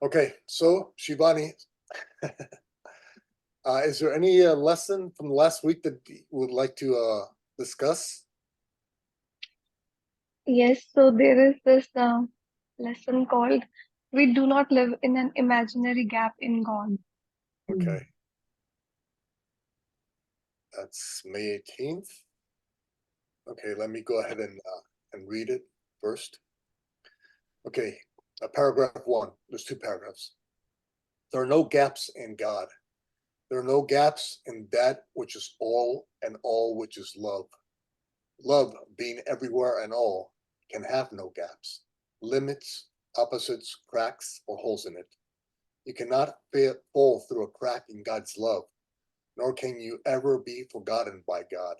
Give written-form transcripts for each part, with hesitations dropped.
Okay, so Shivani, is there any lesson from last week that you would like to discuss? Yes, so there is this lesson called We Do Not Live in an Imaginary Gap in God. Okay, that's May 18th. Okay, let me go ahead and read it first. Okay, paragraph one. There's two paragraphs. There are no gaps in God. There are no gaps in that which is all and all which is love. Love, being everywhere and all, can have no gaps, limits, opposites, cracks, or holes in it. You cannot fall through a crack in God's love, nor can you ever be forgotten by God.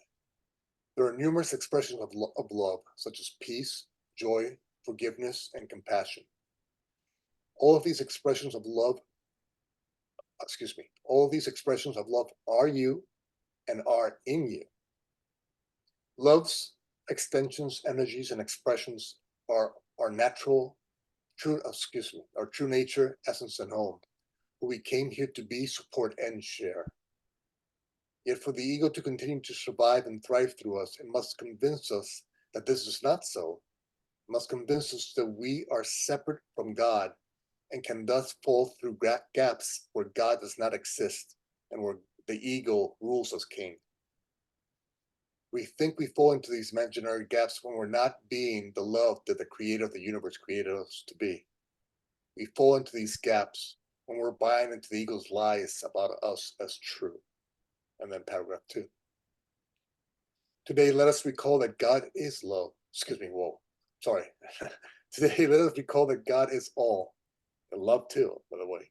There are numerous expressions of love, such as peace, joy, forgiveness, and compassion. All of these expressions of love, all of these expressions of love are you and are in you. Love's extensions, energies, and expressions are natural, our true nature, essence, and home, who we came here to be, support, and share. Yet for the ego to continue to survive and thrive through us, it must convince us that this is not so. It must convince us that we are separate from God and can thus fall through gaps where God does not exist and where the ego rules as king. We think we fall into these imaginary gaps when we're not being the love that the creator of the universe created us to be. We fall into these gaps when we're buying into the ego's lies about us as true. And then paragraph two. Today, let us recall that God is love. Excuse me, whoa. Sorry. Today, let us recall that God is all, and love too, by the way.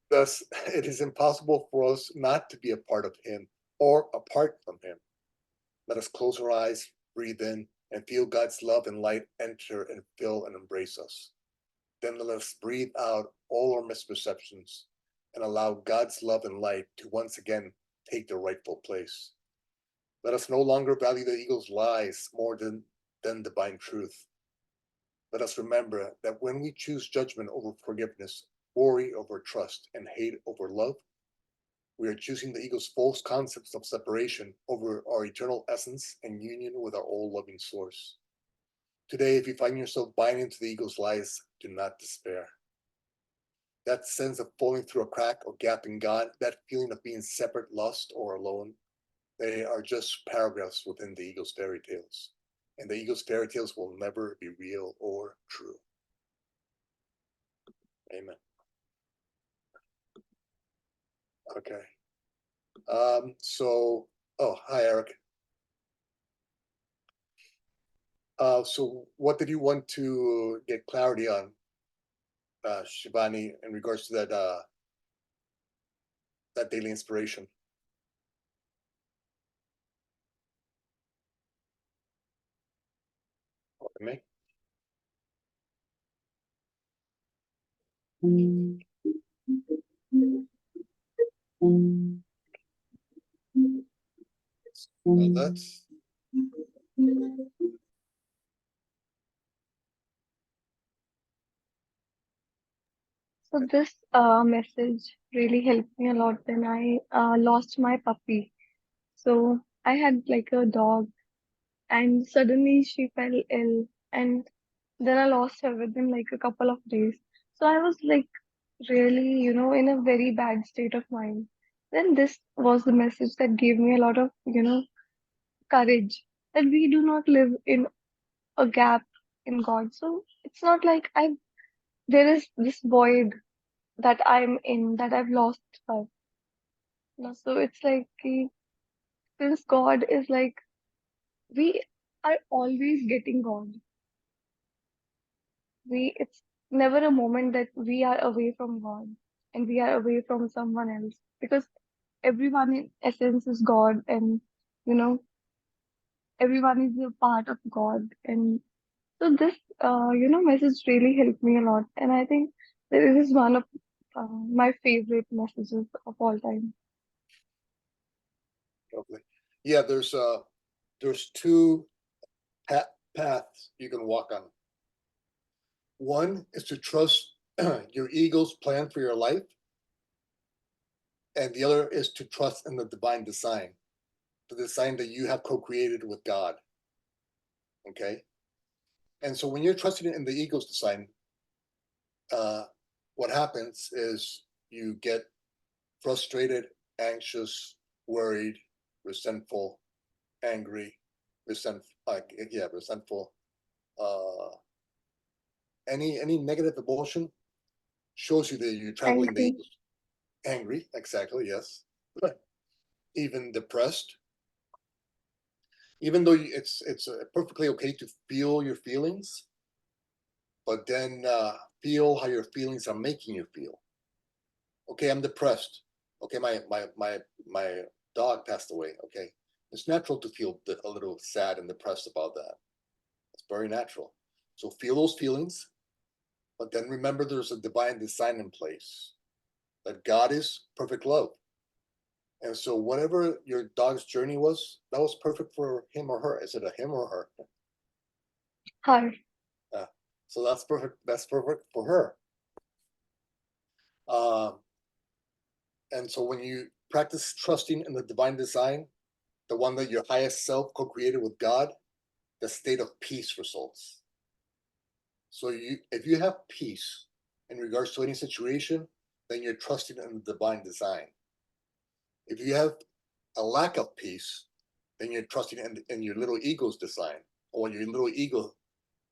Thus, it is impossible for us not to be a part of Him or apart from Him. Let us close our eyes, breathe in, and feel God's love and light enter and fill and embrace us. Then let us breathe out all our misperceptions and allow God's love and light to once again take their rightful place. Let us no longer value the ego's lies more than divine truth. Let us remember that when we choose judgment over forgiveness, worry over trust, and hate over love, we are choosing the ego's false concepts of separation over our eternal essence and union with our all-loving source. Today, if you find yourself buying into the ego's lies, do not despair. That sense of falling through a crack or gap in God, that feeling of being separate, lost, or alone, they are just paragraphs within the ego's fairy tales. And the ego's fairy tales will never be real or true. Amen. Okay. Hi, Eric. So what did you want to get clarity on, Shivani, in regards to that daily inspiration? Me? That's So this message really helped me a lot when I lost my puppy. So I had like a dog, and suddenly she fell ill, and then I lost her within like a couple of days. So I was like really, in a very bad state of mind. Then this was the message that gave me a lot of, courage that we do not live in a gap in God. So it's not like there is this void that I'm in, that I've lost her. So it's like, since God is like, we are always getting God. It's never a moment that we are away from God and we are away from someone else, because everyone in essence is God, and you know everyone is a part of God. And so this message really helped me a lot, and I think that it is one of my favorite messages of all time. lovely. Yeah, there's two paths you can walk on. One is to trust your ego's plan for your life, and the other is to trust in the divine design, the design that you have co-created with God. Okay, and so when you're trusting in the ego's design, what happens is you get frustrated, anxious, worried, resentful, angry, resentful. Uh, any negative emotion shows you that you're traveling the Angry. ego's. Angry, exactly, yes. Even depressed, even though it's perfectly okay to feel your feelings, but then feel how your feelings are making you feel. Okay, I'm depressed. Okay, my dog passed away. Okay, it's natural to feel a little sad and depressed about that. It's very natural. So feel those feelings, but then remember there's a divine design in place, that God is perfect love. And so whatever your dog's journey was, that was perfect for him or her. Is it a him or her? Her. Uh, so that's perfect. That's perfect for her. Um, and so when you practice trusting in the divine design, the one that your highest self co-created with God, the state of peace results. So if you have peace in regards to any situation, then you're trusting in the divine design. If you have a lack of peace, then you're trusting in your little ego's design, or your little ego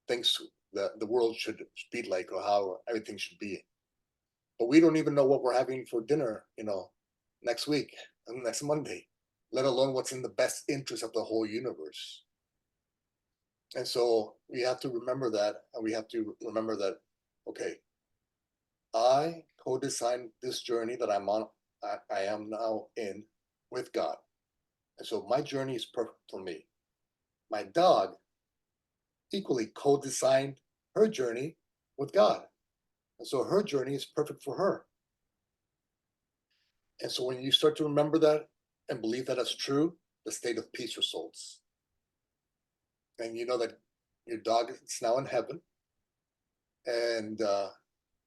thinks that the world should be like, or how everything should be. But we don't even know what we're having for dinner, next week and next Monday, let alone what's in the best interest of the whole universe. And so we have to remember that, and we have to remember that, okay, I co-designed this journey that I'm on, I am now in with God. And so my journey is perfect for me. My dog equally co-designed her journey with God. And so her journey is perfect for her. And so when you start to remember that and believe that it's true, the state of peace results. And you know that your dog is now in heaven. And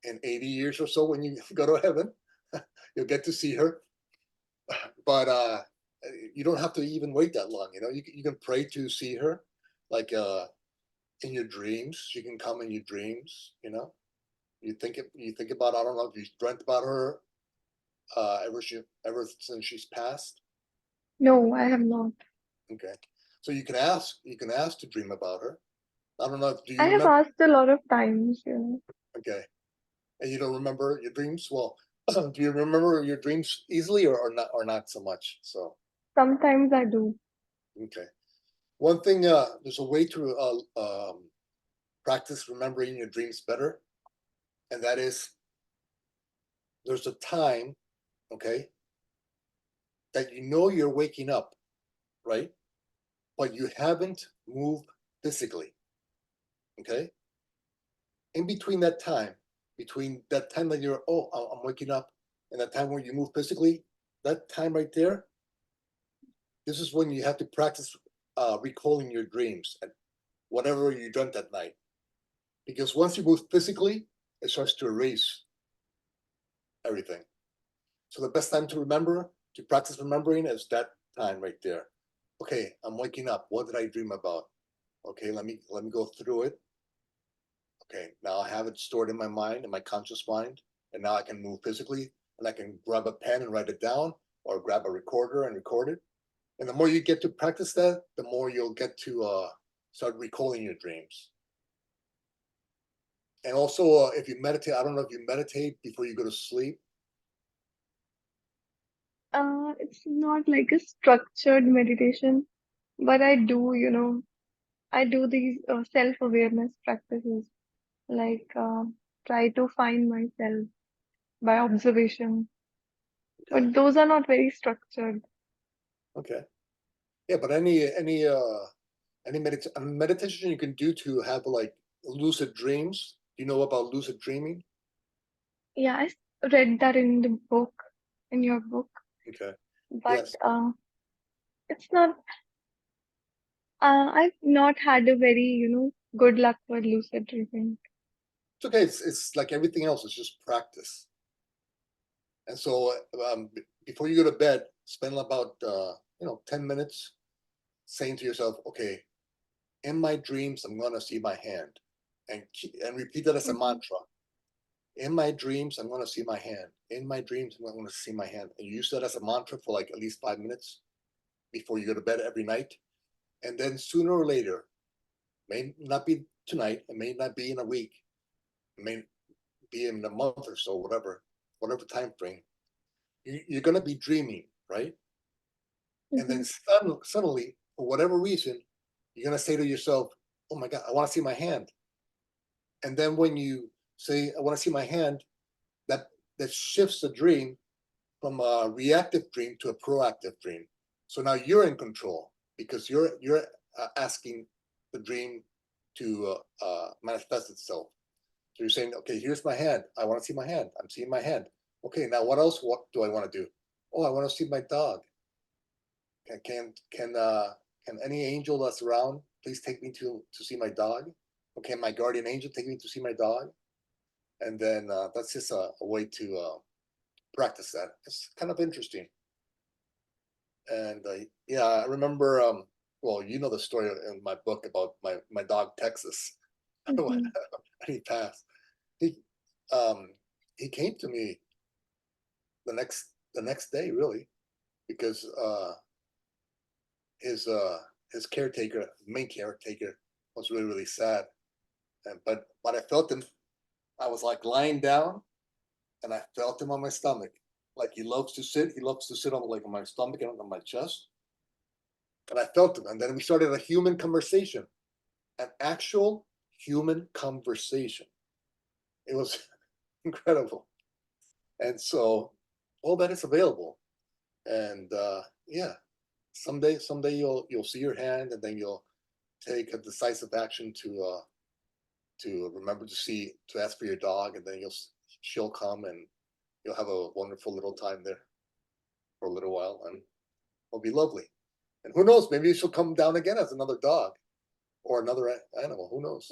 in 80 years or so, when you go to heaven, you'll get to see her. But you don't have to even wait that long. You can pray to see her, like in your dreams. She can come in your dreams. You think about. I don't know if you dreamt about her ever since she's passed. No, I have not. Okay, so you can ask to dream about her. I don't know. Do I you have remember? asked a lot of times. Okay, and you don't remember your dreams. Well, do you remember your dreams easily, or not so much? So Sometimes I do. okay. One thing, there's a way to practice remembering your dreams better, and that is there's a time, okay, that you're waking up, right? But you haven't moved physically, okay? In between that time that you're, oh, I'm waking up, and that time when you move physically, that time right there, this is when you have to practice recalling your dreams and whatever you dreamt that night. Because once you move physically, it starts to erase everything. So the best time to practice remembering is that time right there. Okay, I'm waking up. What did I dream about? Okay, let me go through it. Okay, now I have it stored in my mind, in my conscious mind, and now I can move physically, and I can grab a pen and write it down, or grab a recorder and record it. And the more you get to practice that, the more you'll get to start recalling your dreams. And also, if you meditate, I don't know if you meditate before you go to sleep. It's not like a structured meditation, but I do these self-awareness practices, like try to find myself by observation. Okay, But those are not very structured. okay, yeah. But any meditation you can do to have like lucid dreams. Do you know about lucid dreaming? Yeah, read that in the book, in your book, Okay, but yes. it's not. I've not had a very good luck with lucid dreaming. It's okay. It's like everything else. It's just practice. And so before you go to bed, spend about 10 minutes saying to yourself, okay, in my dreams, I'm going to see my hand, and repeat that as a Mm-hmm. mantra. In my dreams, I'm going to see my hand. In my dreams, I'm going to see my hand. And you use that as a mantra for like at least 5 minutes before you go to bed every night. And then sooner or later, may not be tonight, it may not be in a week, it may be in a month or so, whatever time frame, you're going to be dreaming, right? And Mm-hmm. then suddenly, for whatever reason, you're going to say to yourself, oh my God, I want to see my hand. And then when you say, I want to see my hand, that that shifts the dream from a reactive dream to a proactive dream. So now you're in control because you're asking the dream to manifest itself. So you're saying, okay, here's my hand. I want to see my hand. I'm seeing my hand. Okay, now what else? What do I want to do? Oh, I want to see my dog. Can can can uh, can any angel that's around please take me to see my dog? Okay, my guardian angel take me to see my dog. And then that's just a way to practice that. It's kind of interesting. And yeah, I remember. Well, you know the story in my book about my dog Texas. When Mm-hmm. he passed, he um, he came to me the next day, really, because his uh, his caretaker, main caretaker, was really sad. And but I felt him. I was like lying down, and I felt him on my stomach. Like he loves to sit. He loves to sit on like on my stomach and on my chest. And I felt him. And then we started a human conversation, an actual human conversation. It was incredible. And so all that is available. And yeah, someday you'll see your hand, and then you'll take a decisive action to remember to ask for your dog, and then she'll come, and you'll have a wonderful little time there for a little while, and it'll be lovely. And who knows, maybe she'll come down again as another dog or another animal. Who knows?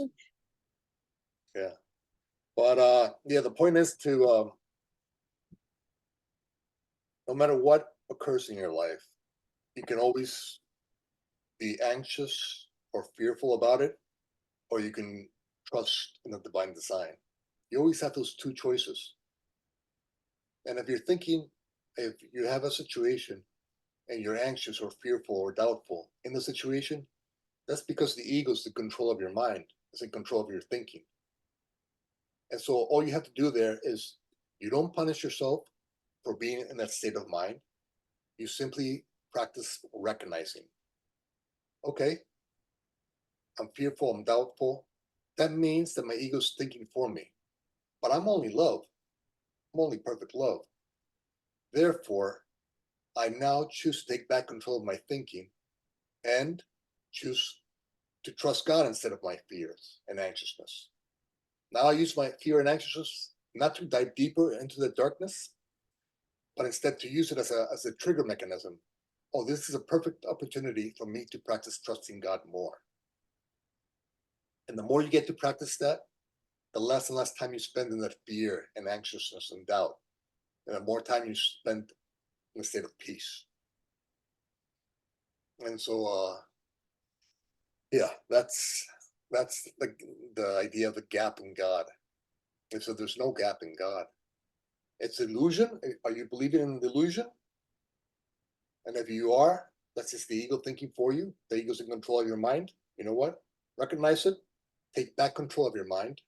Yeah. But yeah, the point is to no matter what occurs in your life, you can always be anxious or fearful about it, or you can trust in the divine design. You always have those two choices. And if you're thinking, if you have a situation and you're anxious or fearful or doubtful in the situation, that's because the ego is in control of your mind, it's in control of your thinking. And so all you have to do there is you don't punish yourself for being in that state of mind. You simply practice recognizing, okay, I'm fearful, I'm doubtful. That means that my ego is thinking for me. But I'm only love. I'm only perfect love. Therefore, I now choose to take back control of my thinking and choose to trust God instead of my fears and anxiousness. Now I use my fear and anxiousness not to dive deeper into the darkness, but instead to use it as a trigger mechanism. Oh, this is a perfect opportunity for me to practice trusting God more. And the more you get to practice that, the less and less time you spend in that fear and anxiousness and doubt, and the more time you spend in a state of peace. And so, yeah, that's the idea of the gap in God. And so there's no gap in God. It's illusion. Are you believing in the illusion? And if you are, that's just the ego thinking for you. The ego's in control of your mind. You know what? Recognize it. Take back control of your mind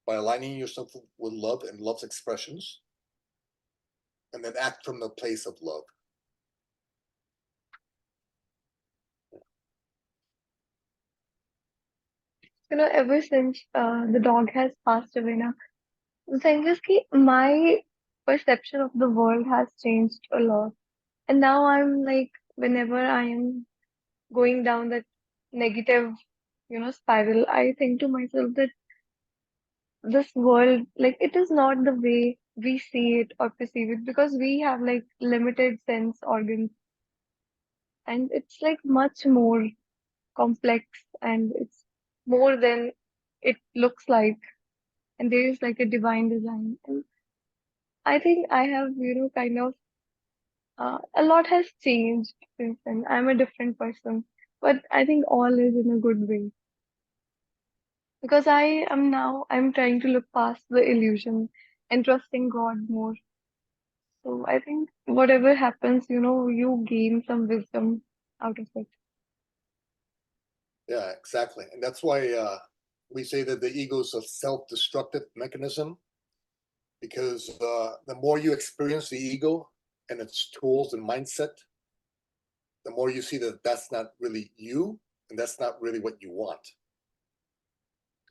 by aligning yourself with love and love's expressions, and then act from the place of love. Ever since the dog has passed away now, the thing is ki my perception of the world has changed a lot. And now I'm like, whenever I am going down that negative, spiral, I think to myself that this world, like, it is not the way we see it or perceive it because we have like limited sense organs, and it's like much more complex, and it's more than it looks like. and there is like a divine design. And I think I have, kind of a lot has changed since then. I'm a different person, but I think all is in a good way because I'm trying to look past the illusion and trusting God more. So I think whatever happens, you gain some wisdom out of it. Yeah, exactly. And that's why we say that the ego is a self-destructive mechanism, because the more you experience the ego and its tools and mindset, the more you see that that's not really you and that's not really what you want.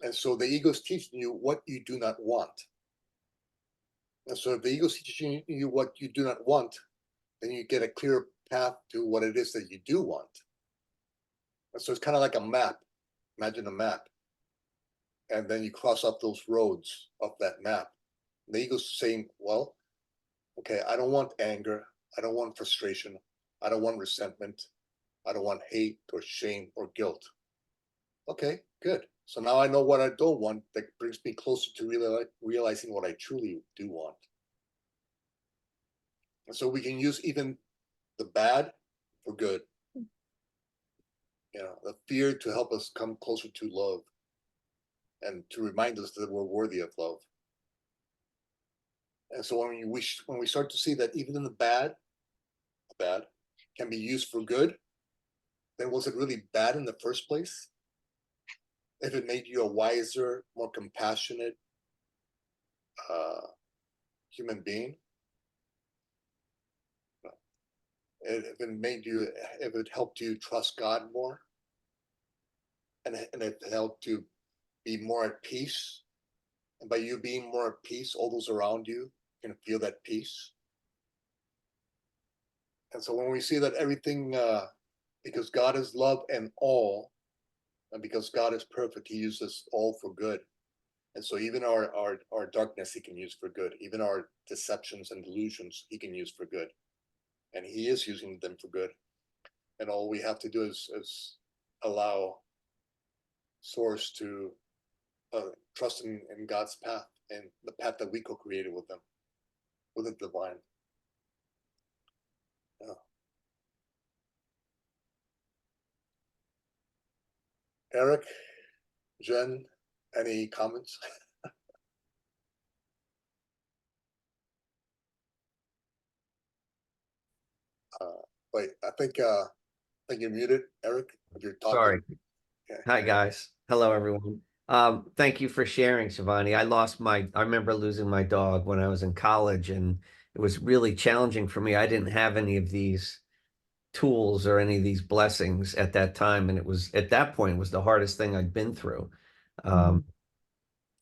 And so the ego is teaching you what you do not want. And so if the ego is teaching you what you do not want, then you get a clear path to what it is that you do want. And so it's kind of like a map. Imagine a map. And then you cross off those roads of that map. And the ego's saying, well, okay, I don't want anger. I don't want frustration. I don't want resentment. I don't want hate or shame or guilt. Okay, good. So now I know what I don't want. That brings me closer to realizing what I truly do want. And so we can use even the bad for good. The fear to help us come closer to love and to remind us that we're worthy of love. And so when we start to see that even in the bad can be used for good, then was it really bad in the first place? If it made you a wiser, more compassionate uh, human being, if it helped you trust God more, and it helped you be more at peace, and by you being more at peace, all those around you can feel that peace. And so when we see that everything, because God is love and all, and because God is perfect, He uses all for good. And so even our darkness He can use for good. Even our deceptions and delusions He can use for good. And He is using them for good. And all we have to do is allow Source to trust in God's path and the path that we co-created with them, with the divine. Yeah. Eric, Jen, any comments? Wait, I think you're muted, Eric. If you're talking. Sorry. Okay. Hi, guys. Hello, everyone. Thank you for sharing, Shivani. I remember losing my dog when I was in college, and it was really challenging for me. I didn't have any of these tools or any of these blessings at that time. And at that point, it was the hardest thing I'd been through.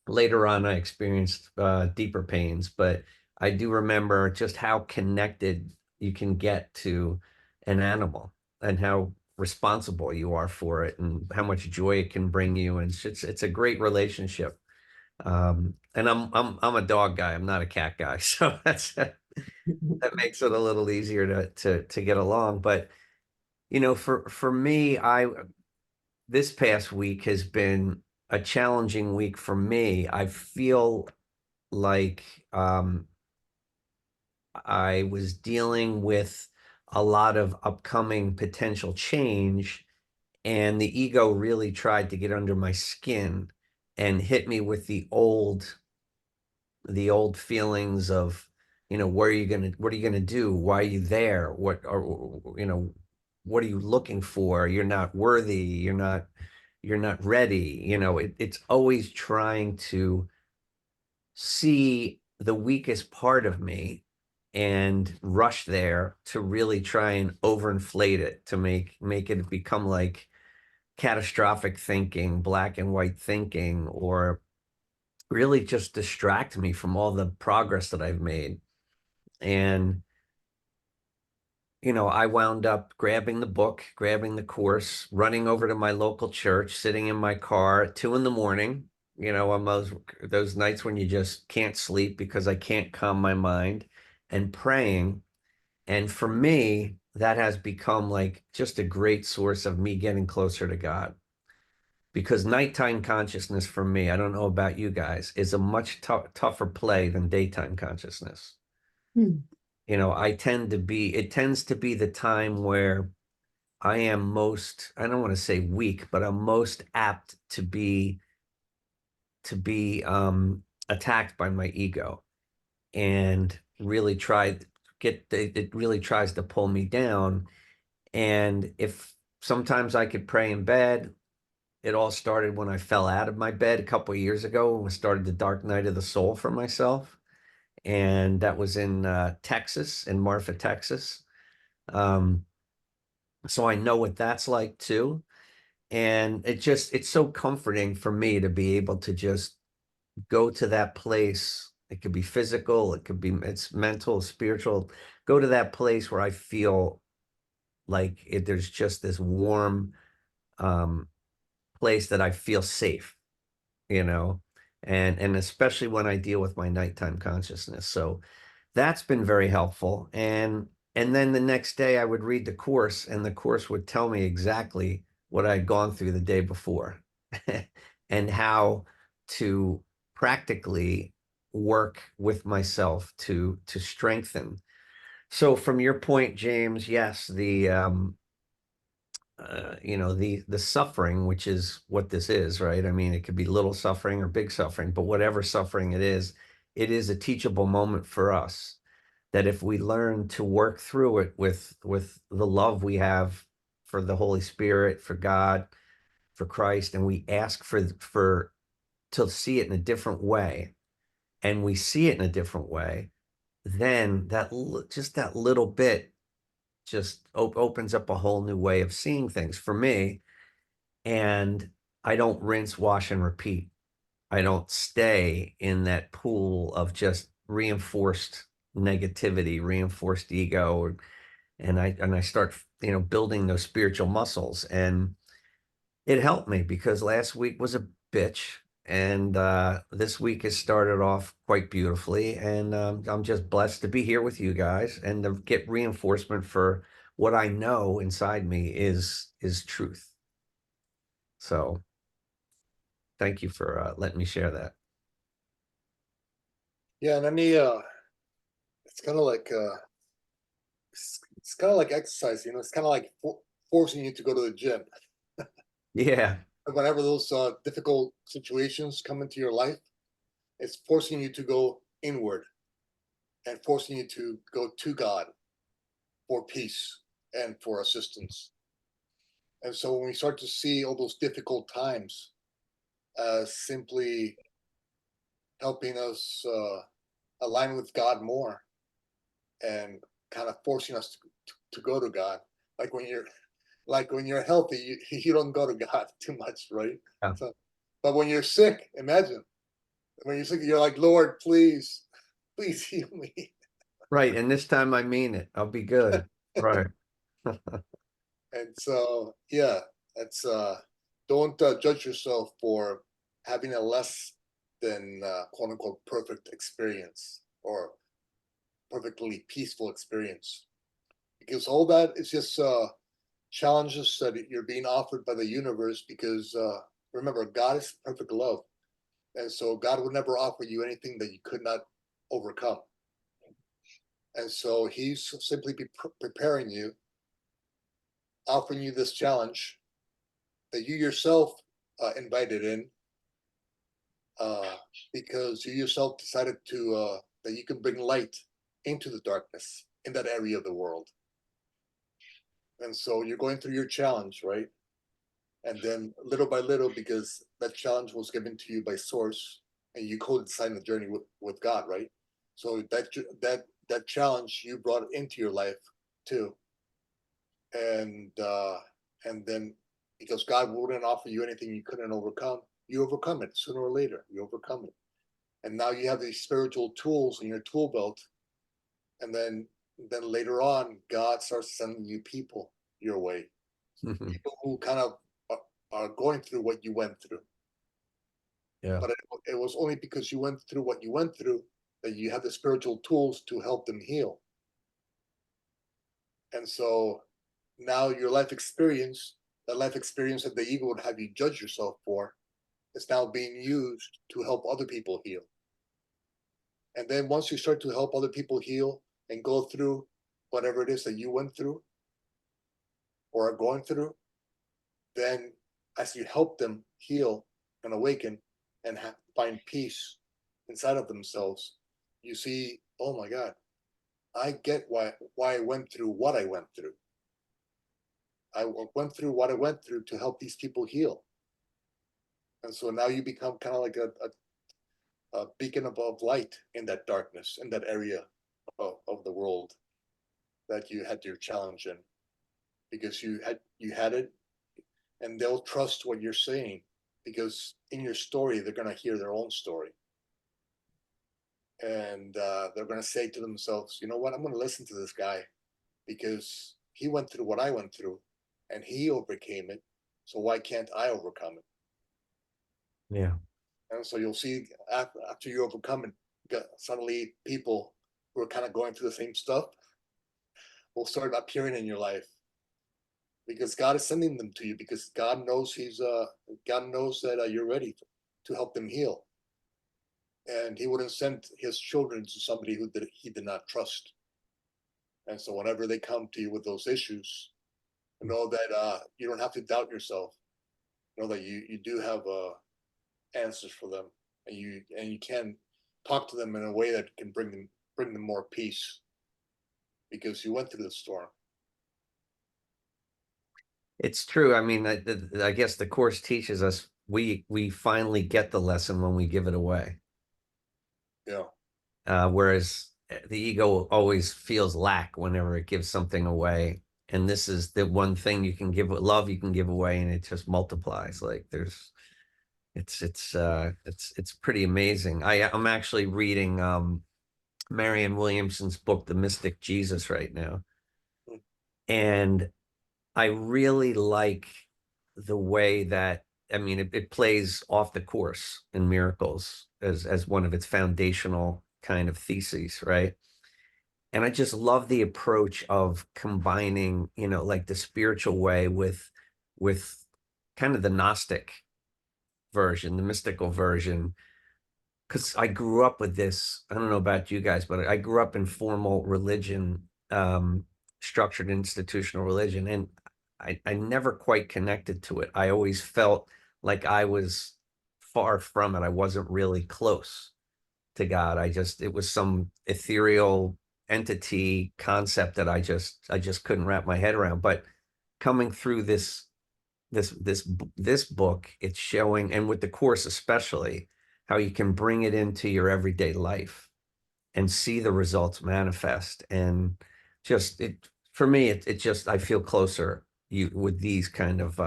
Later on, I experienced deeper pains, but I do remember just how connected you can get to an animal and how responsible you are for it and how much joy it can bring you. And it's a great relationship. And I'm a dog guy. I'm not a cat guy, so that makes it a little easier to get along. But for me, this past week has been a challenging week for me. I feel like I was dealing with a lot of upcoming potential change, and the ego really tried to get under my skin and hit me with the old feelings of, what are you gonna do? Why are you there? What are you looking for? You're not worthy. You're not ready. It's always trying to see the weakest part of me and rush there to really try and overinflate it to make it become like catastrophic thinking, black and white thinking, or really just distract me from all the progress that I've made. And I wound up grabbing the book, grabbing the course, running over to my local church, sitting in my car at 2 a.m, on those nights when you just can't sleep because I can't calm my mind, and praying. And for me, that has become like just a great source of me getting closer to God. because nighttime consciousness for me, I don't know about you guys, is a much tougher play than daytime consciousness. You know, it tends to be the time where I am most, I don't want to say weak, but I'm most apt to be attacked by my ego and really it really tries to pull me down. And if sometimes I could pray in bed, it all started when I fell out of my bed a couple of years ago when we started the dark night of the soul for myself. And that was in Texas, in Marfa, Texas. Um, so I know what that's like too. And it's so comforting for me to be able to just go to that place. It could be physical, it's mental, spiritual. Go to that place where I feel like there's just this warm um, place that I feel safe, you know, and especially when I deal with my nighttime consciousness. So that's been very helpful. And then the next day I would read the course, and the course would tell me exactly what I'd gone through the day before and how to practically work with myself to strengthen. So from your point, James, yes, you know, the suffering, which is what this is, right? I mean, it could be little suffering or big suffering, but whatever suffering it is a teachable moment for us that if we learn to work through it with the love we have for the Holy Spirit, for God, for Christ, and we ask for to see it in a different way, and we see it in a different way, then just that little bit just opens up a whole new way of seeing things for me. And I don't rinse, wash, and repeat. I don't stay in that pool of just reinforced negativity, reinforced ego, and I start, you know, building those spiritual muscles. And it helped me because last week was a bitch, and this week has started off quite beautifully. And I'm just blessed to be here with you guys and to get reinforcement for what I know inside me is truth. So thank you for letting me share that. Yeah, and any it's kind of like it's kind of like exercise, you know. It's kind of like forcing you to go to the gym. Yeah. Whenever those difficult situations come into your life, it's forcing you to go inward and forcing you to go to God for peace and for assistance. And so when we start to see all those difficult times as simply helping us align with God more and kind of forcing us to go to God, like when you're healthy, you don't go to God too much, right? Yeah. So, but when you're sick, imagine when you're sick, you're like, Lord, please, please heal me. Right. And this time I mean it. I'll be good. Right. And so, yeah, it's don't judge yourself for having a less than quote unquote perfect experience or perfectly peaceful experience, because all that is just challenges that you're being offered by the universe. Because remember, God is perfect love, and so God would never offer you anything that you could not overcome. And so He's simply preparing you, offering you this challenge that you yourself invited in, uh, because you yourself decided to that you can bring light into the darkness in that area of the world. And so you're going through your challenge, right? And then little by little, because that challenge was given to you by Source, and you co-design the journey with God, right? So that challenge you brought into your life too, and then because God wouldn't offer you anything you couldn't overcome, you overcome it sooner or later. You overcome it, and now you have these spiritual tools in your tool belt. And then later on, God starts sending you people your way, people who kind of are going through what you went through. Yeah. But it was only because you went through what you went through that you have the spiritual tools to help them heal. And so now your life experience that life experience that the ego would have you judge yourself for is now being used to help other people heal. And then once you start to help other people heal and go through whatever it is that you went through or are going through, then as you help them heal and awaken and find peace inside of themselves, you see, oh my God, I get why I went through what I went through. I went through what I went through to help these people heal. And so now you become kind of like a beacon of light in that darkness, in that area of the world that you had your challenge in, because you had it, and they'll trust what you're saying, because in your story they're going to hear their own story, and they're going to say to themselves, you know what, I'm going to listen to this guy because he went through what I went through and he overcame it, so why can't I overcome it? Yeah. And so you'll see after you overcome it, suddenly people who are kind of going through the same stuff will start appearing in your life, because God is sending them to you, because God knows God knows that you're ready to help them heal, and He wouldn't send His children to somebody who He did not trust. And so whenever they come to you with those issues, know that you don't have to doubt yourself. Know that you do have answers for them, and you can talk to them in a way that can bring them more peace, because you went through the storm. It's true. I mean, I guess the course teaches us we finally get the lesson when we give it away. Yeah. Whereas the ego always feels lack whenever it gives something away. And this is the one thing you can give, love you can give away, and it just multiplies. Like it's pretty amazing. I'm actually reading Marianne Williamson's book, The Mystic Jesus, right now. And I really like the way that, I mean, it plays off the course in miracles as one of its foundational kind of theses, right? And I just love the approach of combining, like the spiritual way with kind of the Gnostic version, the mystical version. Because I grew up with this. I don't know about you guys, but I grew up in formal religion, structured institutional religion, and I never quite connected to it. I always felt like I was far from it. I wasn't really close to God. It was some ethereal entity concept that I just couldn't wrap my head around. But coming through this book, it's showing, and with the course especially, how you can bring it into your everyday life and see the results manifest. And just for me, it just, I feel closer with these kind of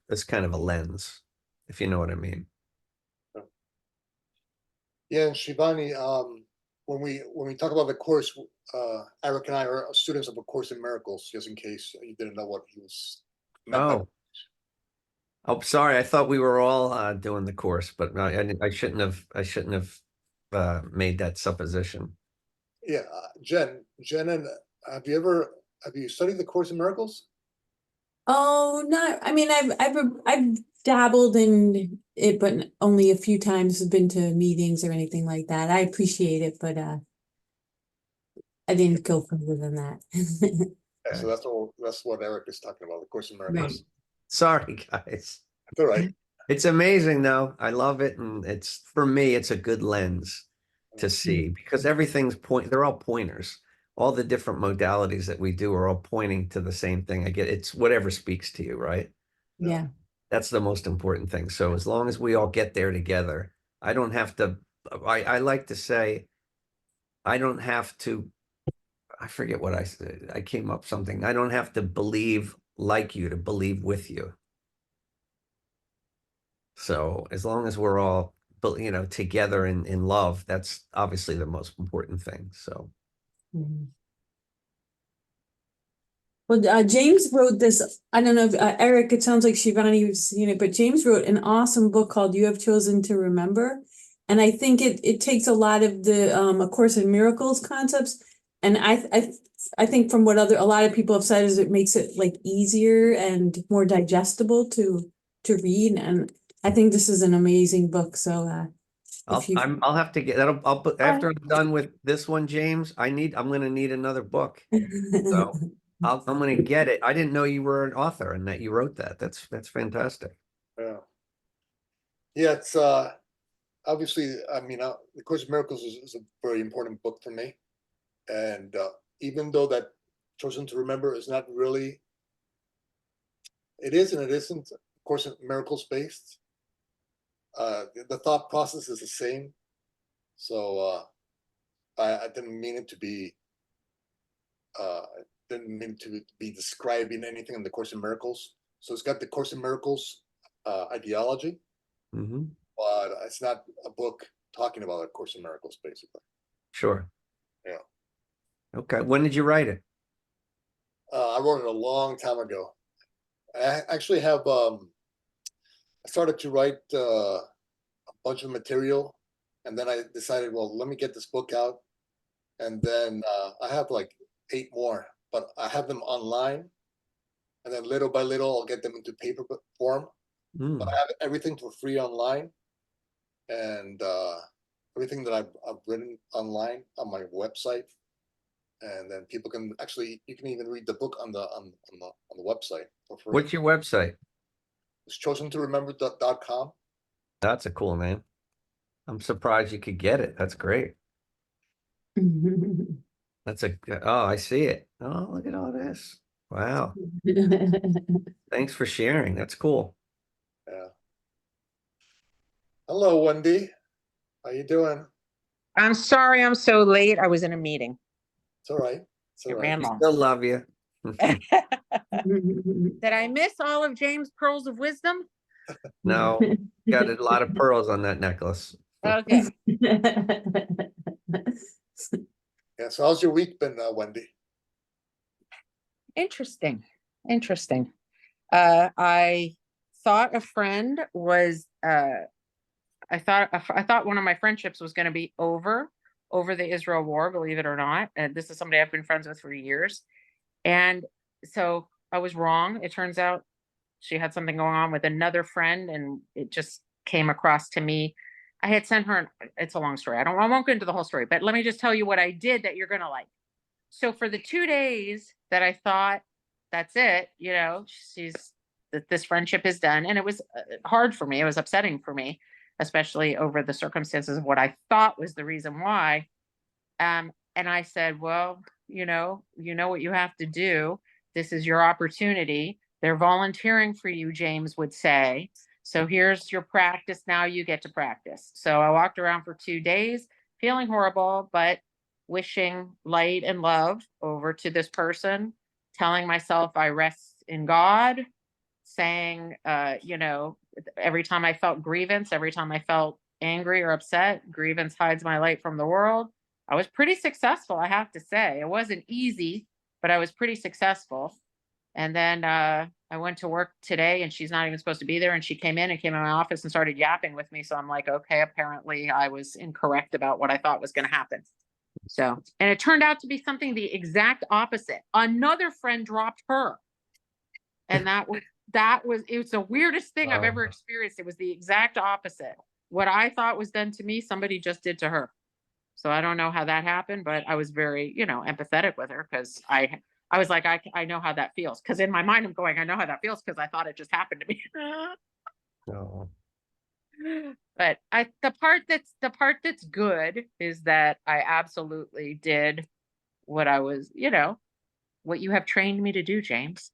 this kind of a lens, if you know what I mean. Yeah, and Shivani, when we talk about the course, Eric and I are students of A Course in Miracles, just in case you didn't know what he was meant by. Oh, sorry. I thought we were all doing the course, but I shouldn't have made that supposition. Yeah, Jen, and have you studied the Course in Miracles? Oh, no. I mean, I've dabbled in it, but only a few times have been to meetings or anything like that. I appreciate it, but I didn't go further than that. Yeah, so that's what Eric is talking about, the Course in Miracles. Right. Sorry, guys. That's all right. It's amazing though. I love it, and for me, it's a good lens to see, because everything's they're all pointers. All the different modalities that we do are all pointing to the same thing. It's whatever speaks to you, right? Yeah. That's the most important thing. So as long as we all get there together, I don't have to, I like to say, I don't have to, I forget what I said. I came up something. I don't have to believe like you to believe with you. So as long as we're all, together in love, that's obviously the most important thing. So. Mhm. Well, James wrote this. I don't know if Eric, it sounds like Shivani, you've seen it, but James wrote an awesome book called You Have Chosen to Remember. And I think it takes a lot of the A Course in Miracles concepts. And I I think from what a lot of people have said is it makes it like easier and more digestible to read. And I think this is an amazing book. So if you I'll have to get that'll I'll put I after I'm done with this one, James, I'm gonna need another book. So I'm gonna get it. I didn't know you were an author and that you wrote that. That's fantastic. Yeah. Yeah, it's obviously, I mean, The Course of Miracles is a very important book for me. And even though that Chosen to Remember is not really, it is and it isn't, Course of Miracles based. The thought process is the same. So I didn't mean it to be, describing anything in the Course of Miracles. So it's got the Course of Miracles ideology, Hmm. but it's not a book talking about a Course in Miracles, basically. Sure. Yeah. Okay. When did you write it? I wrote it a long time ago. I actually have. I started to write a bunch of material, and then I decided, well, let me get this book out, and then I have like 8 more, but I have them online, and then little by little I'll get them into paper form. Mm. But I have everything for free online, and everything that I've written online on my website, and then people can actually, you can even read the book on the website for free. What's your website? It's chosentoremember.com. That's a cool name. I'm surprised you could get it. That's great. That's oh, I see it. Oh, look at all this. Wow. Thanks for sharing. That's cool. Yeah. Hello, Wendy. How you doing? I'm sorry I'm so late. I was in a meeting. It's all right. It's all It right. ran We long. still love you. Did I miss all of James' pearls of wisdom? No, got a lot of pearls on that necklace. Okay. Yeah. So how's your week been, Wendy? Interesting. Interesting. I thought a friend was I thought one of my friendships was going to be over the Israel war, believe it or not. And this is somebody I've been friends with for years. And so I was wrong. It turns out she had something going on with another friend, and it just came across to me. I had sent her, it's a long story. I won't go into the whole story, but let me just tell you what I did that you're going to like. So for the 2 days that I thought, that's it, that this friendship is done. And it was hard for me. It was upsetting for me, especially over the circumstances of what I thought was the reason why. And I said, well, you know what you have to do. This is your opportunity. They're volunteering for you, James would say. So here's your practice. Now you get to practice. So I walked around for 2 days feeling horrible, but wishing light and love over to this person, telling myself I rest in God, saying, every time I felt grievance, every time I felt angry or upset, grievance hides my light from the world. I was pretty successful, I have to say. It wasn't easy, but I was pretty successful. And then I went to work today, and she's not even supposed to be there. And she came in my office and started yapping with me. So I'm like, okay, apparently I was incorrect about what I thought was going to happen. So, and it turned out to be something the exact opposite. Another friend dropped her. And it was the weirdest thing I've ever experienced. It was the exact opposite. What I thought was done to me, somebody just did to her. So I don't know how that happened, but I was very, empathetic with her, because I was like, I know how that feels. Because in my mind, I'm going, I know how that feels, because I thought it just happened to me. Oh. But the part that's good is that I absolutely did what I was, what you have trained me to do, James.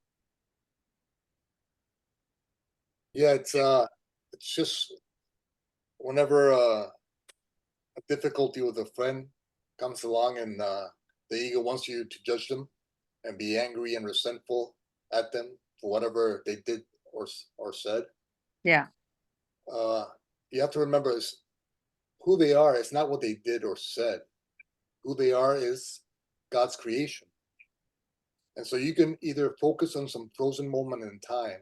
Yeah, it's just whenever a difficulty with a friend comes along, and the ego wants you to judge them and be angry and resentful at them for whatever they did or said. Yeah. You have to remember is who they are. It's not what they did or said. Who they are is God's creation. And so you can either focus on some frozen moment in time,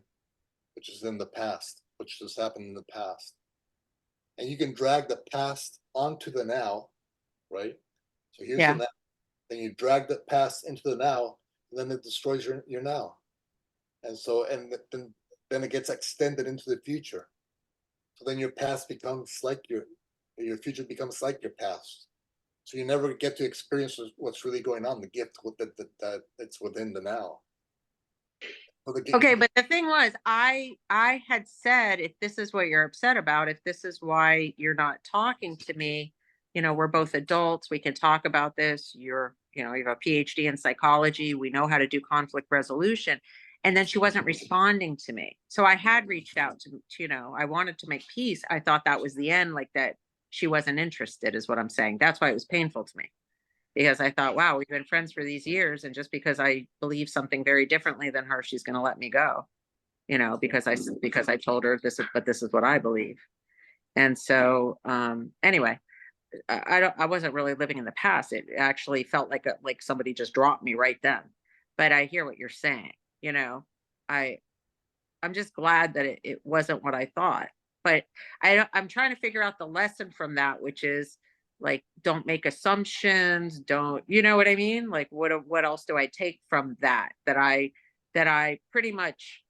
which is in the past, which just happened in the past. And you can drag the past onto the now, right? So here's the now. then you drag the past into the now, and then it destroys your now. And so, and then it gets extended into the future. So then your past becomes like your future becomes like your past. So you never get to experience what's really going on, the gift that it's within the now. So Okay, but the thing was, I had said, if this is what you're upset about, if this is why you're not talking to me, you know, we're both adults, we can talk about this. You're, you know, you have a PhD in psychology, we know how to do conflict resolution. And then she wasn't responding to me. So I had reached out to, you know, I wanted to make peace. I thought that was the end, like that she wasn't interested, is what I'm saying. That's why it was painful to me. Because I thought, wow, we've been friends for these years, and just because I believe something very differently than her, she's going to let me go, you know, because I told her this is what I believe. And so, anyway, I wasn't really living in the past. It actually felt like somebody just dropped me right then. But I hear what you're saying, you know. I'm just glad that it wasn't what I thought. But I'm trying to figure out the lesson from that, which is, like, don't make assumptions, don't, you know what I mean? Like, what else do I take from that I pretty much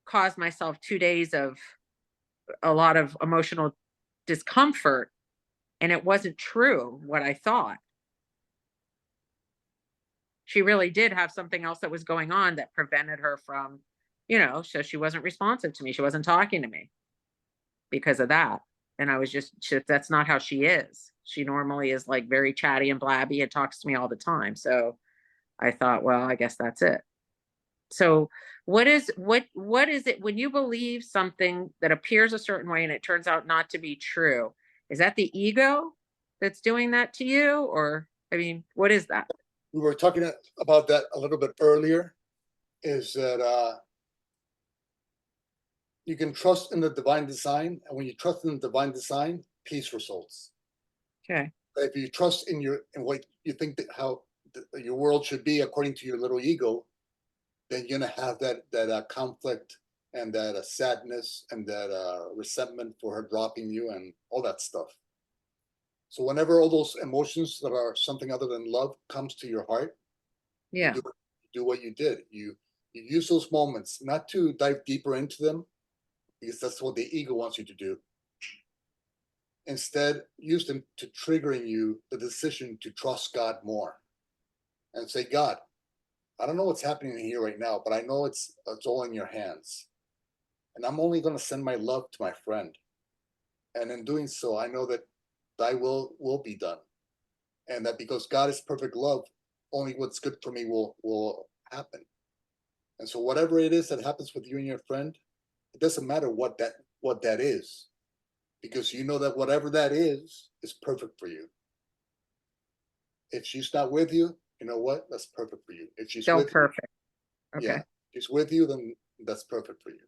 caused myself 2 days of a lot of emotional discomfort, and it wasn't true what I thought. She really did have something else that was going on that prevented her from, you know, so she wasn't responsive to me, she wasn't talking to me because of that. And I was that's not how she is. She normally is like very chatty and blabby and talks to me all the time. So I thought, well, I guess that's it. So what is it when you believe something that appears a certain way and it turns out not to be true? Is that the ego that's doing that to you? Or, I mean, what is that? We were talking about that a little bit earlier, is that you can trust in the divine design, and when you trust in the divine design, peace results. Okay. If you trust in what you think that how your world should be according to your little ego, then you're gonna have that conflict and that sadness and that resentment for her dropping you and all that stuff. So whenever all those emotions that are something other than love comes to your heart, Yeah. you do what you did. You use those moments not to dive deeper into them, because that's what the ego wants you to do. Instead, use them to triggering you the decision to trust God more and say, God, I don't know what's happening here right now, but I know it's all in your hands. And I'm only going to send my love to my friend. And in doing so, I know that thy will be done. And that because God is perfect love, only what's good for me will happen. And so whatever it is that happens with you and your friend, it doesn't matter what that is, because you know that whatever that is perfect for you. If she's not with you, you know what? That's perfect for you. If she's Still with perfect. you, Okay. yeah, if she's with you, then that's perfect for you.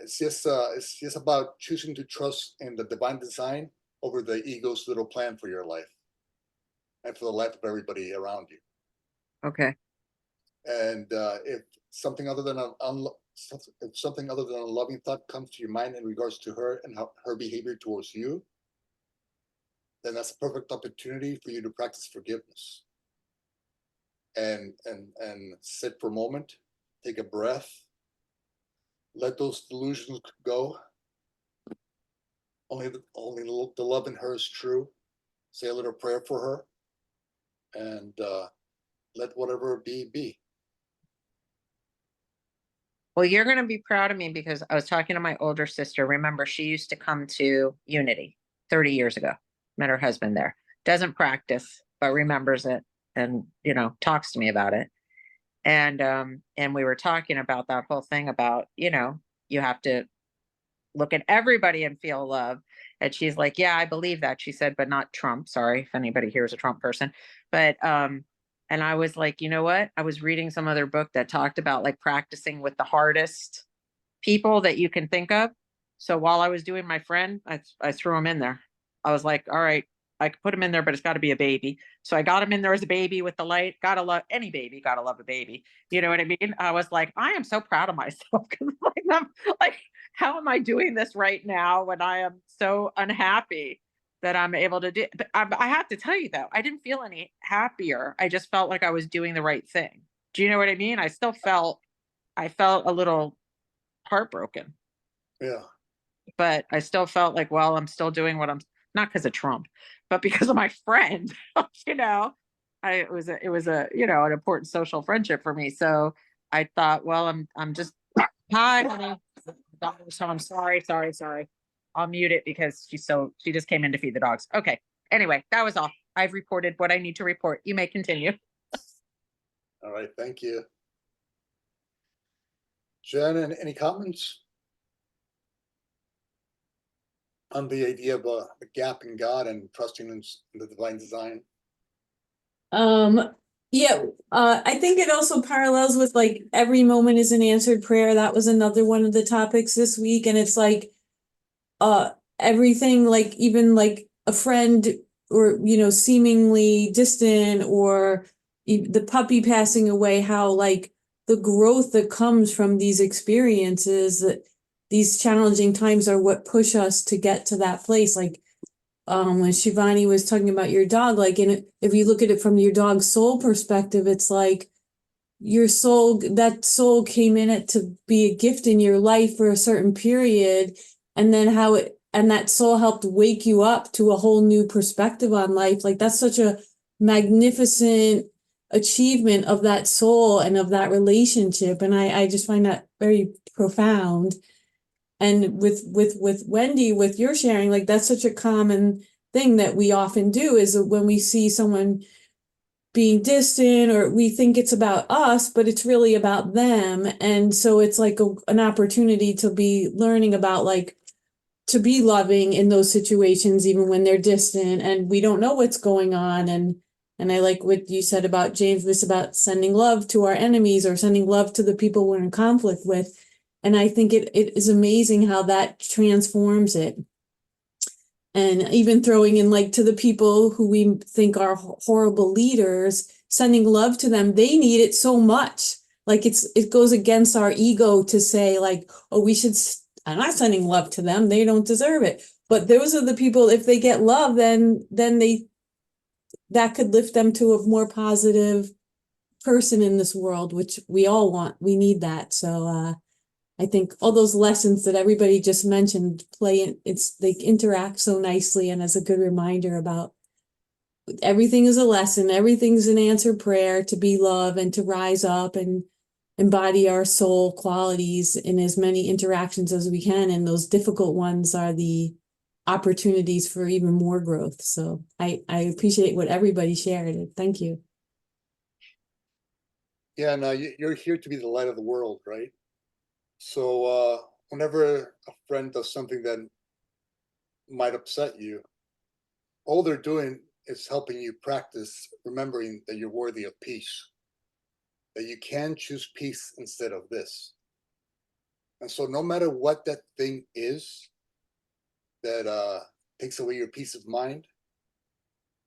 It's just about choosing to trust in the divine design over the ego's little plan for your life and for the life of everybody around you. Okay. And if something other than a loving thought comes to your mind in regards to her and her behavior towards you, then that's a perfect opportunity for you to practice forgiveness. And sit for a moment, take a breath, let those delusions go. Only the love in her is true. Say a little prayer for her, and let whatever be. Well, you're going to be proud of me, because I was talking to my older sister. Remember, she used to come to Unity 30 years ago. Met her husband there. Doesn't practice, but remembers it, and, you know, talks to me about it. And we were talking about that whole thing about, you know, you have to look at everybody and feel love. And she's like, yeah, I believe that. She said, but not Trump. Sorry if anybody here is a Trump person. But and I was like, you know what? I was reading some other book that talked about like practicing with the hardest people that you can think of. So while I was doing my friend, I threw him in there. I was like, all right, I could put him in there, but it's got to be a baby. So I got him in there as a baby with the light. Gotta love any baby, gotta love a baby. You know what I mean? I was like, I am so proud of myself, because I'm like, how am I doing this right now when I am so unhappy? that I'm able to do. But I have to tell you though, I didn't feel any happier. I just felt like I was doing the right thing. Do you know what I mean? I felt a little heartbroken, Yeah. but I still felt like, well, I'm still doing what I'm not because of Trump, but because of my friend, you know, it was a, you know, an important social friendship for me. So I thought, well, I'm just, hi, honey. So I'm sorry. I'll mute it because she just came in to feed the dogs. Okay. Anyway, that was all. I've reported what I need to report. You may continue. All right. Thank you. Jen, any comments on the idea of a gap in God and trusting in the divine design? Yeah, I think it also parallels with like every moment is an answered prayer. That was another one of the topics this week. And it's like, everything, like even like a friend or, you know, seemingly distant, or the puppy passing away, how like the growth that comes from these experiences, that these challenging times are what push us to get to that place. Like, when Shivani was talking about your dog, like, and if you look at it from your dog's soul perspective, it's like your soul, that soul came in it to be a gift in your life for a certain period, and then how it, and that soul helped wake you up to a whole new perspective on life. Like, that's such a magnificent achievement of that soul and of that relationship. And I just find that very profound. And with Wendy, with your sharing, like that's such a common thing that we often do, is that when we see someone being distant, or we think it's about us, but it's really about them. And so it's like an opportunity to be learning about, like, to be loving in those situations, even when they're distant and we don't know what's going on. And I like what you said about James, this about sending love to our enemies, or sending love to the people we're in conflict with. And I think it is amazing how that transforms it. And even throwing in, like, to the people who we think are horrible leaders, sending love to them, they need it so much. Like, it goes against our ego to say, like, oh, I'm not sending love to them, they don't deserve it. But those are the people, if they get love, then that could lift them to a more positive person in this world, which we all want. We need that. So I think all those lessons that everybody just mentioned they interact so nicely, and as a good reminder about everything is a lesson, everything's an answered prayer, to be love and to rise up and embody our soul qualities in as many interactions as we can. And those difficult ones are the opportunities for even more growth. So I appreciate what everybody shared. Thank you. Yeah, no, you're here to be the light of the world, right? So whenever a friend does something that might upset you, all they're doing is helping you practice remembering that you're worthy of peace, that you can choose peace instead of this. And so no matter what that thing is that takes away your peace of mind,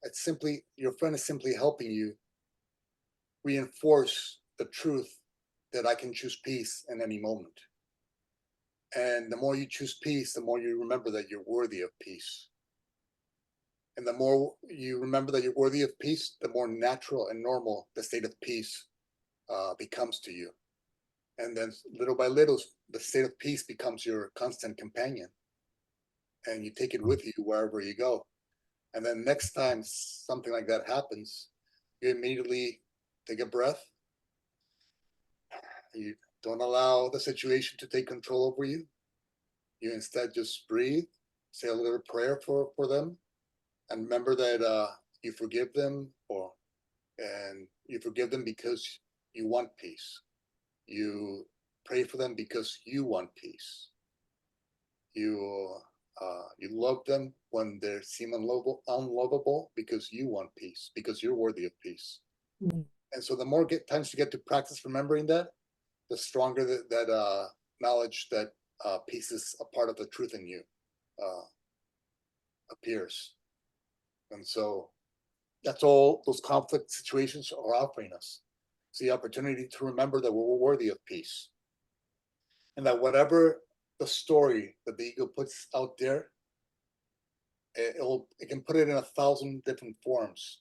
it's simply, your friend is simply helping you reinforce the truth that I can choose peace in any moment. And the more you choose peace, the more you remember that you're worthy of peace. And the more you remember that you're worthy of peace, the more natural and normal the state of peace becomes to you. And then little by little, the state of peace becomes your constant companion. And you take it with you wherever you go. And then next time something like that happens, you immediately take a breath. You don't allow the situation to take control over you. You instead just breathe, say a little prayer for them, and remember that you forgive them, and you forgive them because you want peace. You pray for them because you want peace. You love them when they seem unlovable because you want peace, because you're worthy of peace. Mm-hmm. And so the more times you get to practice remembering that, the stronger that knowledge that peace is a part of the truth in you appears. And so that's all those conflict situations are offering us. It's the opportunity to remember that we're worthy of peace. And that whatever the story that the ego puts out there, it can put it in 1,000 different forms.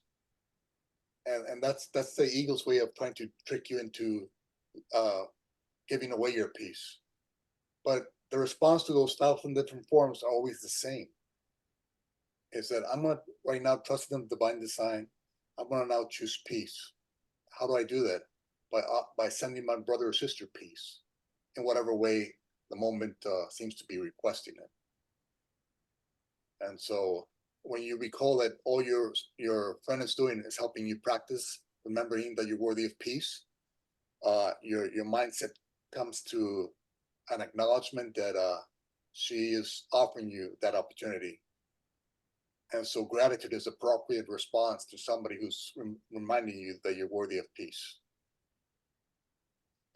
And that's the ego's way of trying to trick you into giving away your peace. But the response to those 1,000 different forms are always the same. Is that I'm gonna right now trust in divine design. I'm gonna now choose peace. How do I do that? By sending my brother or sister peace in whatever way the moment seems to be requesting it. And so when you recall that all your friend is doing is helping you practice remembering that you're worthy of peace, your mindset comes to an acknowledgement that she is offering you that opportunity. And so gratitude is appropriate response to somebody who's reminding you that you're worthy of peace.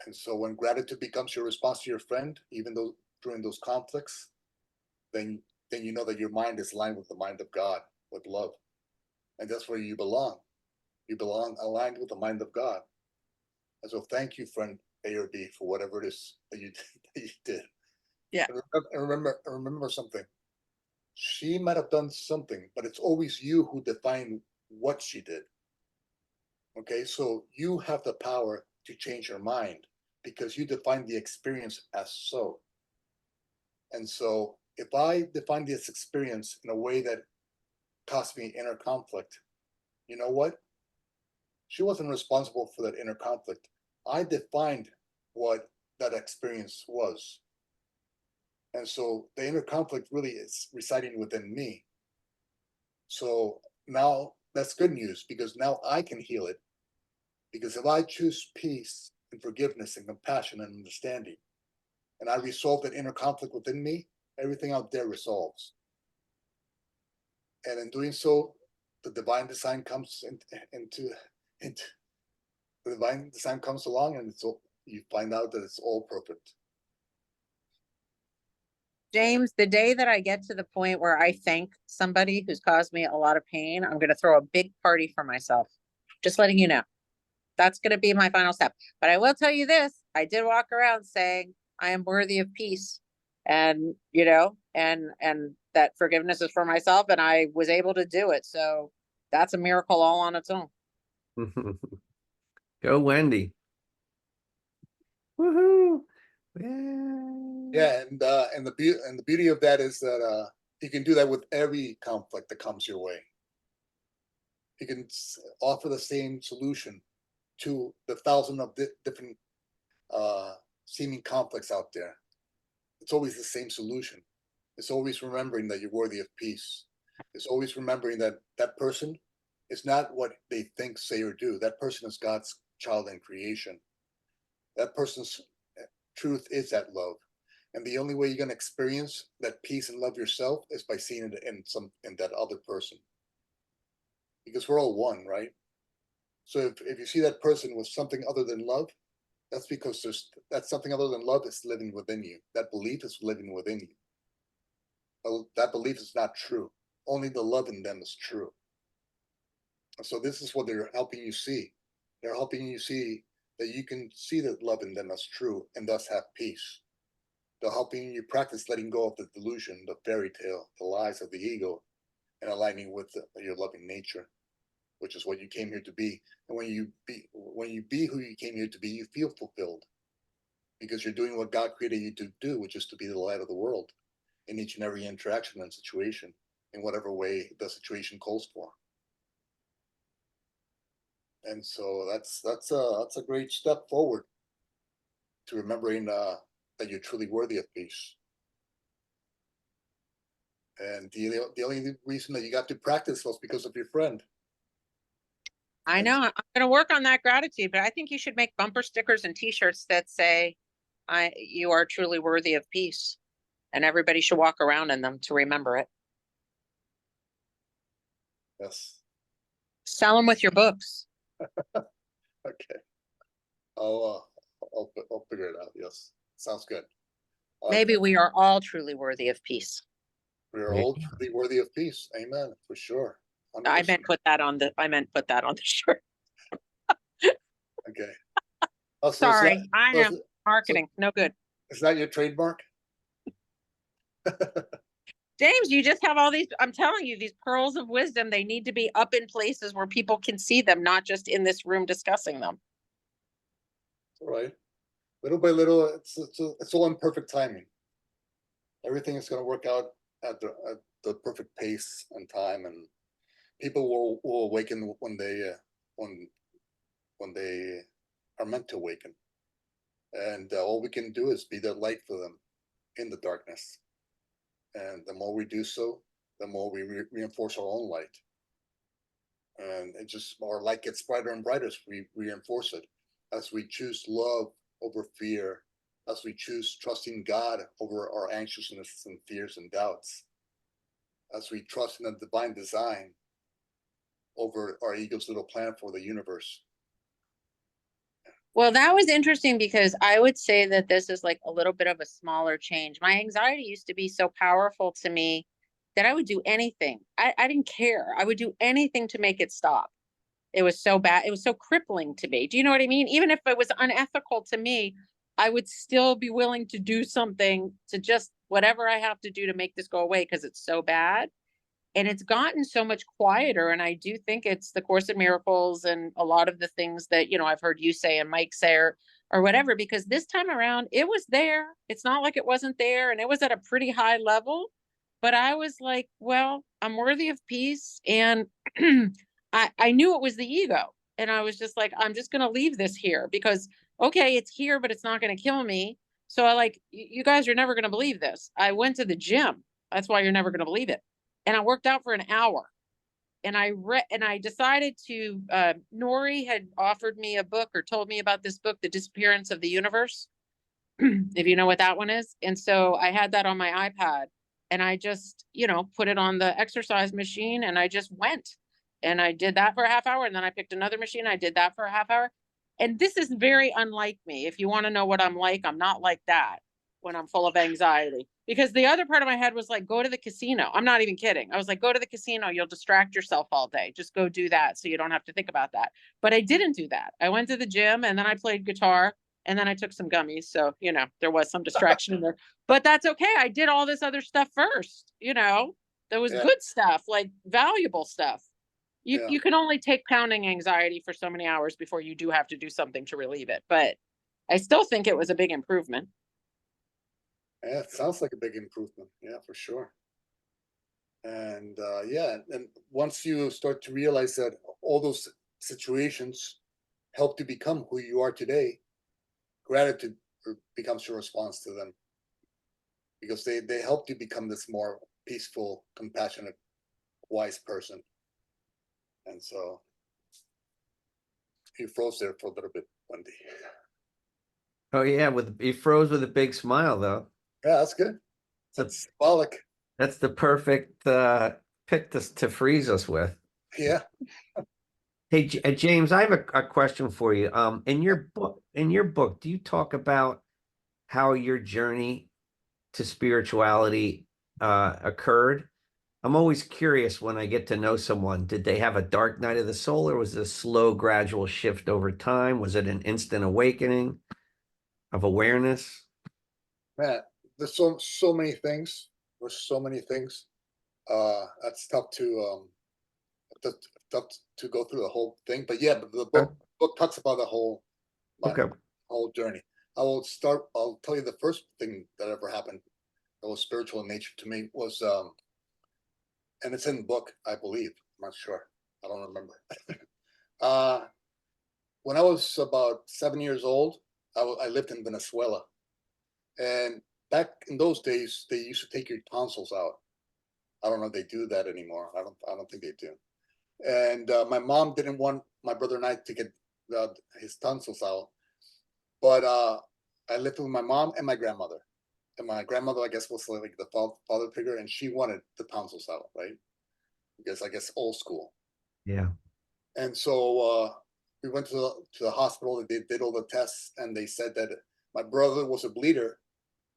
And so when gratitude becomes your response to your friend, even though during those conflicts, then you know that your mind is aligned with the mind of God, with love. And that's where you belong. You belong aligned with the mind of God. And so thank you, friend A or B, for whatever it is that you did. Yeah. And remember something. She might have done something, but it's always you who define what she did. Okay, so you have the power to change your mind because you define the experience as so. And so if I define this experience in a way that caused me inner conflict, you know what? She wasn't responsible for that inner conflict. I defined what that experience was. And so the inner conflict really is residing within me. So now that's good news because now I can heal it. Because if I choose peace and forgiveness and compassion and understanding, and I resolve that inner conflict within me, everything out there resolves. And in doing so, the divine design comes into the divine design comes along, and you find out that it's all perfect. James, the day that I get to the point where I thank somebody who's caused me a lot of pain, I'm going to throw a big party for myself. Just letting you know. That's going to be my final step. But I will tell you this, I did walk around saying I am worthy of peace, and and that forgiveness is for myself, and I was able to do it. So that's a miracle all on its own. Go, Wendy. Woohoo. Yeah, and the beauty of that is that you can do that with every conflict that comes your way. You can offer the same solution to the 1,000 of different seeming conflicts out there. It's always the same solution. It's always remembering that you're worthy of peace. It's always remembering that that person is not what they think, say, or do. That person is God's child in creation. That person's truth is that love. And the only way you're going to experience that peace and love yourself is by seeing it in that other person. Because we're all one, right? So if you see that person with something other than love, that's because that's something other than love is living within you. That belief is living within you. That belief is not true. Only the love in them is true. And so this is what they're helping you see. They're helping you see that you can see that love in them as true and thus have peace. They're helping you practice letting go of the delusion, the fairy tale, the lies of the ego, and aligning with your loving nature, which is what you came here to be. And when you be who you came here to be, you feel fulfilled because you're doing what God created you to do, which is to be the light of the world in each and every interaction and situation, in whatever way the situation calls for. And so that's a great step forward to remembering that you're truly worthy of peace. And the only reason that you got to practice was because of your friend. I know I'm going to work on that gratitude, but I think you should make bumper stickers and t-shirts that say, you are truly worthy of peace. And everybody should walk around in them to remember it. Yes. Sell them with your books. Okay. I'll figure it out. Yes. Sounds good. Maybe we are all truly worthy of peace. We are all truly worthy of peace. Amen. For sure. 100%. I meant put that on the shirt. Okay. Sorry, I know. Marketing, no good. Is that your trademark? James, you just have all these, I'm telling you, these pearls of wisdom, they need to be up in places where people can see them, not just in this room discussing them. All right. Little by little, it's all in perfect timing. Everything is going to work out at the perfect pace and time, and people will awaken when they are meant to awaken. And all we can do is be the light for them in the darkness. And the more we do so, the more we reinforce our own light. And it just, our light gets brighter and brighter as we reinforce it. As we choose love over fear, as we choose trusting God over our anxiousness and fears and doubts, as we trust in the divine design over our ego's little plan for the universe. Well, that was interesting because I would say that this is like a little bit of a smaller change. My anxiety used to be so powerful to me that I would do anything. I didn't care. I would do anything to make it stop. It was so bad. It was so crippling to me. Do you know what I mean? Even if it was unethical to me, I would still be willing to do something to just whatever I have to do to make this go away because it's so bad. And it's gotten so much quieter. And I do think it's the Course in Miracles and a lot of the things that, you know, I've heard you say and Mike say or whatever, because this time around it was there. It's not like it wasn't there. And it was at a pretty high level. But I was like, well, I'm worthy of peace. And I knew it was the ego. And I was just like, I'm just going to leave this here because, okay, it's here, but it's not going to kill me. So I like, you guys are never going to believe this. I went to the gym. That's why you're never going to believe it. And I worked out for an hour. And I decided to, Nori had offered me a book or told me about this book, The Disappearance of the Universe, if you know what that one is. And so I had that on my iPad and I just, you know, put it on the exercise machine and I just went and I did that for a half hour. And then I picked another machine. I did that for a half hour. And this is very unlike me. If you want to know what I'm like, I'm not like that when I'm full of anxiety. Because the other part of my head was like, go to the casino. I'm not even kidding. I was like, go to the casino. You'll distract yourself all day. Just go do that so you don't have to think about that. But I didn't do that. I went to the gym and then I played guitar and then I took some gummies. So, you know, there was some distraction in there. But that's okay. I did all this other stuff first, you know. There was good stuff, like valuable stuff. You can only take pounding anxiety for so many hours before you do have to do something to relieve it. But I still think it was a big improvement. Yeah, it sounds like a big improvement. Yeah, for sure. And and once you start to realize that all those situations help to become who you are today, gratitude becomes your response to them because they help you become this more peaceful, compassionate, wise person. And so you froze there for a little bit, Wendy. Oh yeah, he froze with a big smile though. Yeah, that's good. That's symbolic. That's the perfect pick to freeze us with. Yeah. Hey, James, I have a question for you. In your book, do you talk about how your journey to spirituality occurred? I'm always curious when I get to know someone. Did they have a dark night of the soul, or was it a slow, gradual shift over time? Was it an instant awakening of awareness? Man, there's so many things. There's so many things. That's tough to go through the whole thing. But yeah, but the book talks about the whole whole journey. I'll tell you the first thing that ever happened that was spiritual in nature to me was and it's in the book, I believe. I'm not sure. I don't remember. When I was about 7 years old, I lived in Venezuela. And back in those days, they used to take your tonsils out. I don't know if they do that anymore. I don't think they do. And my mom didn't want my brother and I to get his tonsils out. But I lived with my mom and my grandmother. And my grandmother, I guess, was like the father figure, and she wanted the tonsils out, right? Because I guess old school. Yeah. And so we went to the hospital. They did all the tests, and they said that my brother was a bleeder,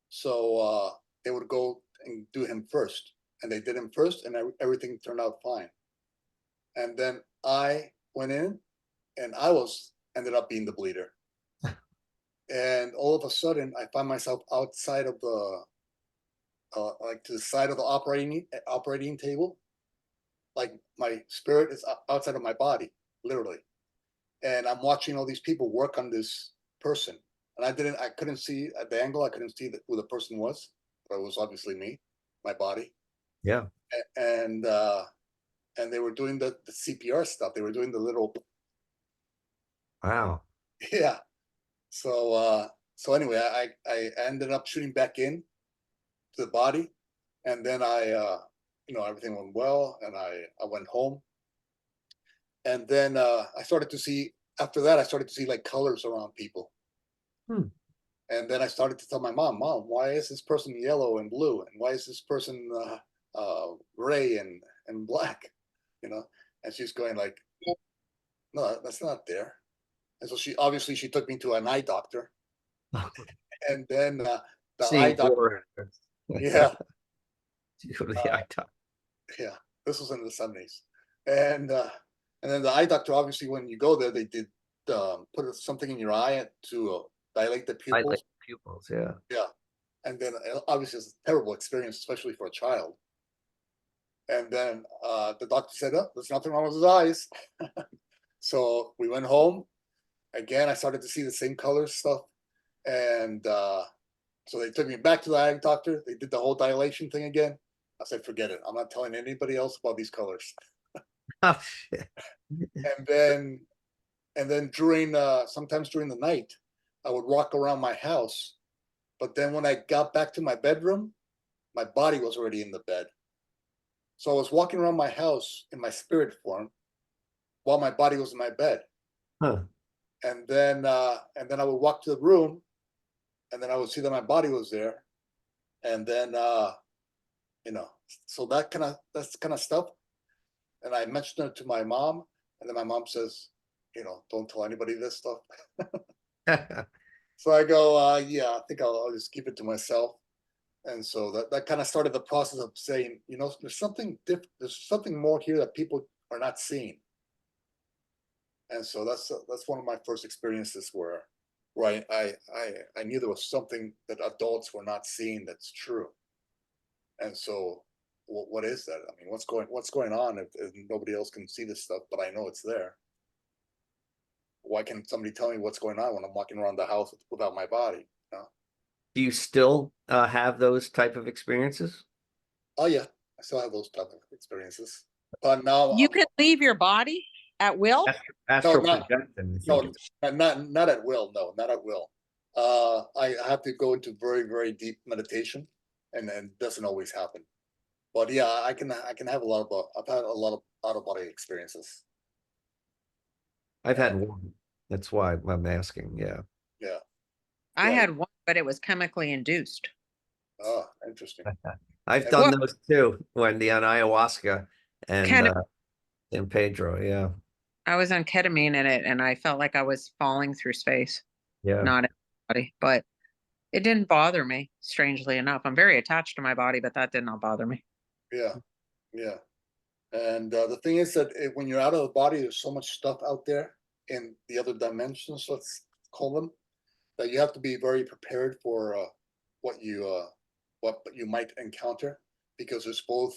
so they would go and do him first. And they did him first, and everything turned out fine. And then I went in, and I ended up being the bleeder. And all of a sudden, I find myself outside of like to the side of the operating table. Like my spirit is outside of my body, literally. And I'm watching all these people work on this person. And I couldn't see at the angle, I couldn't see who the person was, but it was obviously me, my body. Yeah. And they were doing the CPR stuff. They were doing the little, Wow. yeah. So anyway, I ended up shooting back in to the body, and then everything went well, and I went home, and then I started to see. After that, I started to see like colors around people, and then I started to tell my mom, why is this person yellow and blue, and why is this person gray and black, And she's going like, no, that's not there. And so she took me to an eye doctor, and then the eye doctor, yeah, You go to the eye doctor. yeah, this was in the 70s, and then the eye doctor, obviously, when you go there, they did put something in your eye to dilate the pupils. Dilate pupils, yeah. Yeah, and then obviously it's a terrible experience, especially for a child. And then the doctor said, "Oh, there's nothing wrong with his eyes." So we went home. Again, I started to see the same color stuff, and so they took me back to the eye doctor. They did the whole dilation thing again. I said, "Forget it. I'm not telling anybody else about these colors." Oh shit. And then during sometimes during the night, I would walk around my house, but then when I got back to my bedroom, my body was already in the bed. So I was walking around my house in my spirit form while my body was in my bed. Huh. And then I would walk to the room, and then I would see that my body was there, and then so that's kind of stuff. And I mentioned it to my mom, and then my mom says, don't tell anybody this stuff. So I go, yeah, I think I'll just keep it to myself. And so that kind of started the process of saying, there's something different. There's something more here that people are not seeing. And so that's one of my first experiences where I knew there was something that adults were not seeing that's true. And so what is that? I mean, what's going on if nobody else can see this stuff, but I know it's there? Why can't somebody tell me what's going on when I'm walking around the house without my body? Do you still have those type of experiences? Oh yeah, I still have those type of experiences. But now You can leave your body at will? Astral not- projection. no, not at will. No, not at will. I have to go into very, very deep meditation, and it doesn't always happen. But yeah, I can have I've had a lot of out of body experiences. I've had one. That's why I'm asking. Yeah. Yeah. I Yeah. had one, but it was chemically induced. Oh, interesting. I've Yeah. done those too when on ayahuasca and Kind of. San Pedro. Yeah. I was on ketamine in it, and I felt like I was falling through space, Yeah. not in my body. But it didn't bother me, strangely enough. I'm very attached to my body, but that did not bother me. Yeah. Yeah. And the thing is that when you're out of the body, there's so much stuff out there in the other dimensions, let's call them, that you have to be very prepared for what you might encounter, because there's both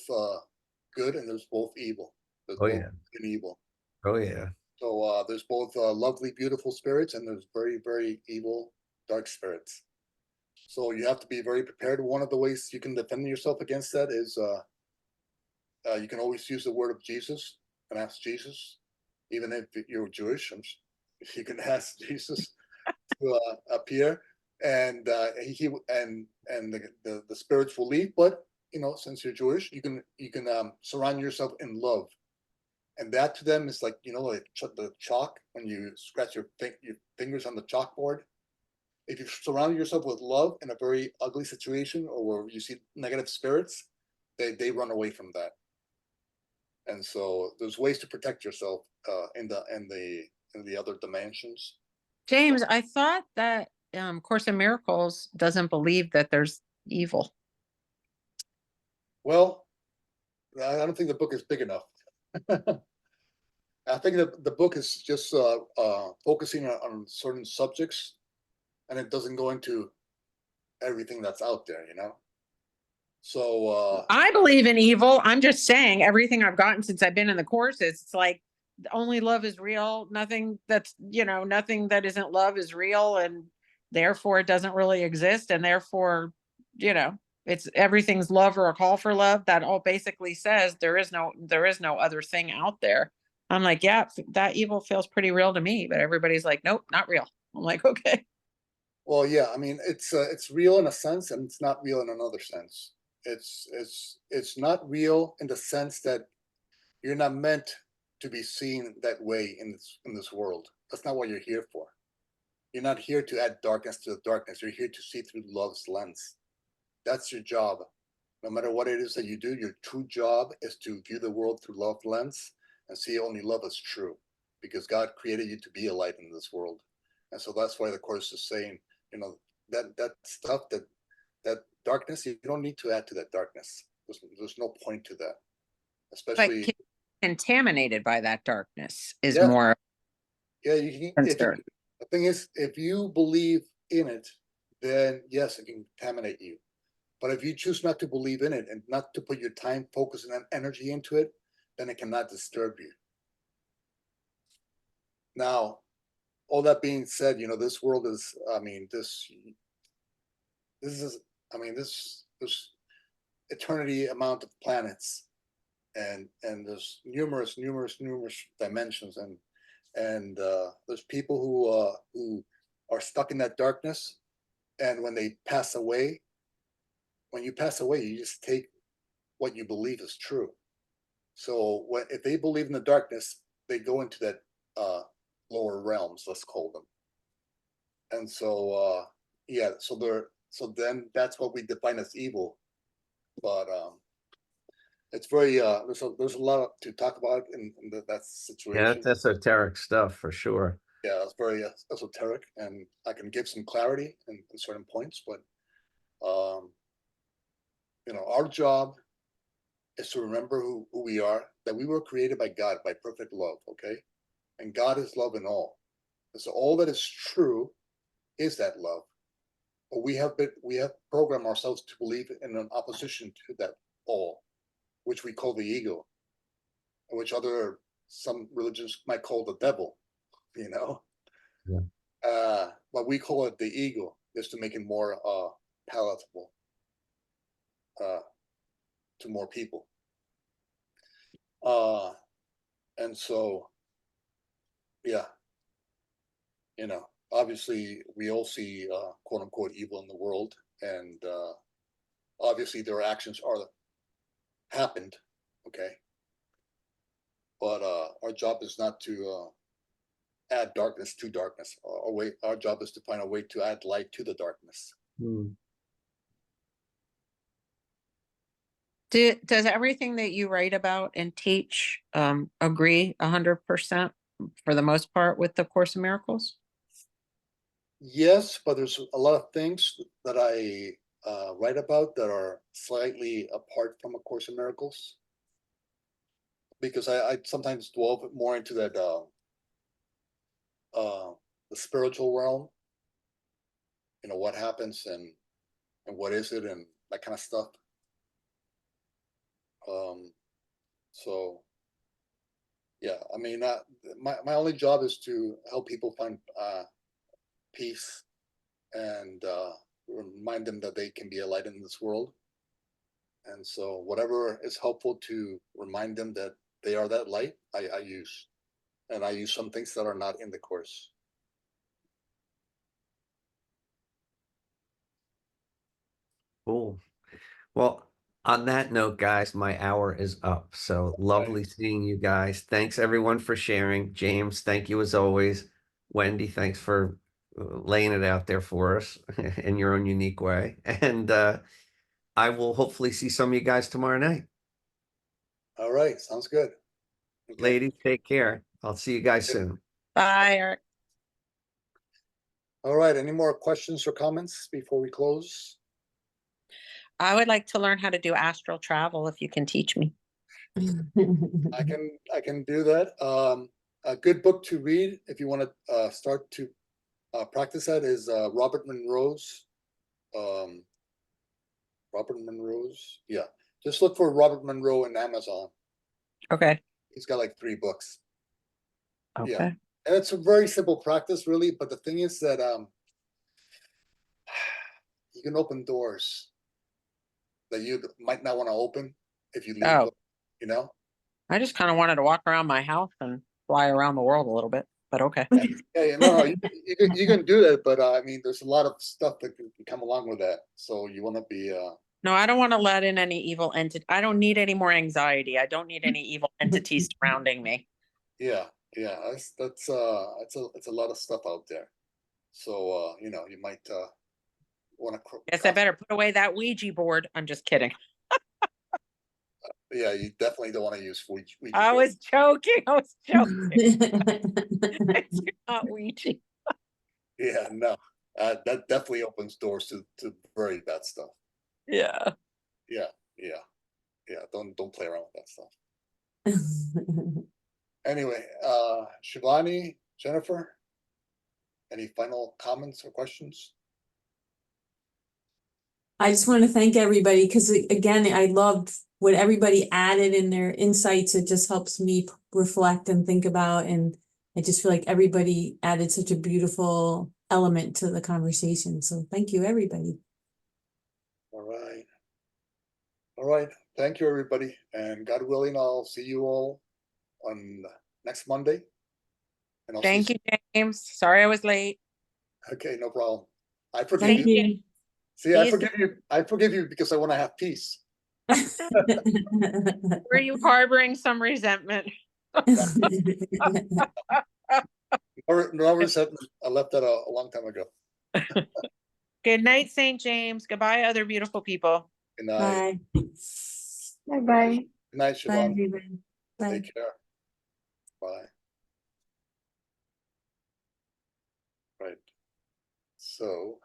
good and there's both evil. There's Oh both yeah. good and evil. Oh yeah. So there's both lovely, beautiful spirits, and there's very, very evil, dark spirits. So you have to be very prepared. One of the ways you can defend yourself against that is you can always use the word of Jesus and ask Jesus, even if you're Jewish. You can ask Jesus to appear, and the spirits will leave. But since you're Jewish, you can surround yourself in love, and that to them is like like the chalk when you scratch your fingers on the chalkboard. If you surround yourself with love in a very ugly situation, or where you see negative spirits, they run away from that. And so there's ways to protect yourself in the other dimensions. James, I thought that Course in Miracles doesn't believe that there's evil. Well, I don't think the book is big enough. I think that the book is just focusing on certain subjects, and it doesn't go into everything that's out there, So I believe in evil. I'm just saying everything I've gotten since I've been in the courses, it's like only love is real. Nothing that's, nothing that isn't love is real, and therefore it doesn't really exist. And therefore, it's everything's love or a call for love. That all basically says there is no other thing out there. I'm like, yeah, that evil feels pretty real to me, but everybody's like, nope, not real. I'm like, okay. well, yeah, I mean, it's real in a sense, and it's not real in another sense. It's not real in the sense that you're not meant to be seen that way in this world. That's not what you're here for. You're not here to add darkness to the darkness. You're here to see through love's lens. That's your job. No matter what it is that you do, your true job is to view the world through love lens and see only love as true, because God created you to be a light in this world. And so that's why the Course is saying, that stuff, that darkness, you don't need to add to that darkness. There's no point to that, But especially. contaminated by that darkness is Yeah. more Yeah, concerned. the thing is, if you believe in it, then yes, it can contaminate you. But if you choose not to believe in it and not to put your time, focus, and energy into it, then it cannot disturb you. Now, all that being said, this world is, this eternity amount of planets, and there's numerous dimensions, and there's people who are stuck in that darkness, and when you pass away, you just take what you believe is true. So if they believe in the darkness, they go into that lower realms, let's call them. And so so then that's what we define as evil. But it's very there's a lot to talk about in that situation. Yeah, that's esoteric stuff for sure. Yeah, it's very esoteric, and I can give some clarity in certain points, but our job is to remember who we are, that we were created by God, by perfect love, okay? And God is love in all. And so all that is true is that love. But we have programmed ourselves to believe in an opposition to that all, which we call the ego, and which some religions might call the devil, Yeah. But we call it the ego, just to make it more palatable to more people. And so, yeah, obviously we all see quote unquote evil in the world, and obviously their actions are happened, okay? But our job is not to add darkness to darkness. Our job is to find a way to add light to the darkness. Does everything that you write about and teach agree 100% for the most part with the Course in Miracles? Yes, but there's a lot of things that I write about that are slightly apart from A Course in Miracles, because I sometimes dwell more into that the spiritual realm, what happens and what is it, and that kind of stuff. So yeah, I mean, my only job is to help people find peace, and remind them that they can be a light in this world. And so whatever is helpful to remind them that they are that light, I use. And I use some things that are not in the Course. Cool. Well, on that note, guys, my hour is up. So lovely seeing you guys. Thanks everyone for sharing. James, thank you as always. Wendy, thanks for laying it out there for us in your own unique way. And I will hopefully see some of you guys tomorrow night. All right, sounds good. Okay. Ladies, take care. I'll see you guys soon. Bye, Eric. All right, any more questions or comments before we close? I would like to learn how to do astral travel if you can teach me. I can do that. A good book to read if you want to start to practice that is Robert Monroe's Robert Monroe's, yeah. Just look for Robert Monroe in Amazon. Okay. He's got like 3 books. Yeah. Okay. And it's a very simple practice, really. But the thing is that you can open doors that you might not want to open if you leave. Oh. You know. I just kind of wanted to walk around my house and fly around the world a little bit, but okay. Yeah, no, you can do that, but I mean, there's a lot of stuff that can come along with that. So you want to be. No, I don't want to let in any evil entity. I don't need any more anxiety. I don't need any evil entities surrounding me. Yeah, that's it's a lot of stuff out there. So you know, you might want to. Guess I better put away that Ouija board. I'm just kidding. Yeah, you definitely don't want to use Ouija. I board. was joking. I was joking. It's not Ouija. Yeah, no, that definitely opens doors to very bad stuff. Yeah. Yeah. Don't play around with that stuff. Anyway, Shivani, Jennifer, any final comments or questions? I just want to thank everybody because again, I loved what everybody added in their insights. It just helps me reflect and think about, and I just feel like everybody added such a beautiful element to the conversation. So thank you, everybody. All right. All right. Thank you, everybody. And God willing, I'll see you all on next Monday. And I'll Thank see you, James. Sorry I was late. Okay, no problem. I forgive Thank you. you. See, I See you forgive you. I forgive you because I want to have peace. Were you harboring some resentment? No resentment. I left that a long time ago. Good night, St. James. Goodbye, other beautiful people. Good night. Bye. Bye bye. Good night, Bye, Siobhan. everybody. Bye. Take care. Bye. Right. So